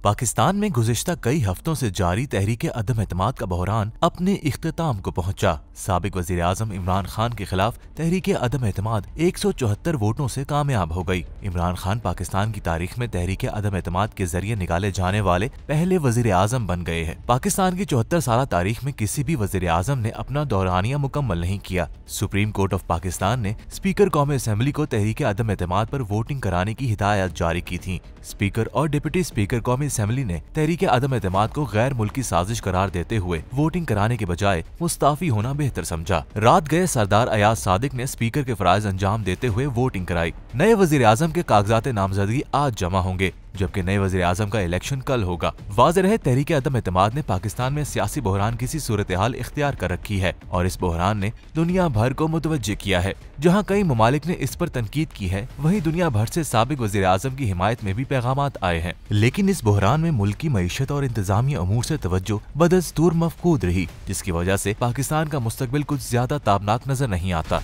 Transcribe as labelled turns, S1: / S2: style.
S1: पाकिस्तान में गुज़िश्ता कई हफ्तों से जारी तहरीक अदम एतमाद का बहरान अपने इख्तिताम को पहुंचा। साबिक वज़ीर आज़म इमरान खान के खिलाफ तहरीक अदम एतमाद 174 वोटों से कामयाब हो गई। इमरान खान पाकिस्तान की तारीख में तहरीक अदम एतमाद के जरिए निकाले जाने वाले पहले वज़ीर आज़म बन गए हैं। पाकिस्तान की 74 साल तारीख में किसी भी वज़ीर आज़म ने अपना दौरानिया मुकम्मल नहीं किया। सुप्रीम कोर्ट ऑफ पाकिस्तान ने स्पीकर कौमी असम्बली को तहरीक अदम एतमाद पर वोटिंग कराने की हिदायत जारी की थी। स्पीकर और डिप्टी स्पीकर कौमी असम्बली ने तहरीक अदम एतमाद को गैर मुल्की साजिश करार देते हुए वोटिंग कराने के बजाय मुस्ताफी होना बेहतर समझा। रात गए सरदार अयाज सादिक ने स्पीकर के फराइज अंजाम देते हुए वोटिंग कराई। नए वजीर आजम के कागजात नामजदगी आज जमा होंगे, जबकि नए वजीर आजम का इलेक्शन कल होगा। वाज़ेह रहे तहरीक अदम एतमाद ने पाकिस्तान में सियासी बहरान की सी सूरत हाल इख्तियार कर रखी है और इस बहरान ने दुनिया भर को मुतवज्जे किया है। जहाँ कई ममालिक ने इस पर तनकीद की है, वहीं दुनिया भर से साबिक वजीर आजम की हिमायत में भी पैगामात आए हैं। लेकिन इस बहरान में मुल्क की मईशत और इंतजामी अमूर से तवज्जो बदस्तूर मफकूद रही, जिसकी वजह से पाकिस्तान का मुस्तकबिल कुछ ज्यादा ताबनाक नजर नहीं आता।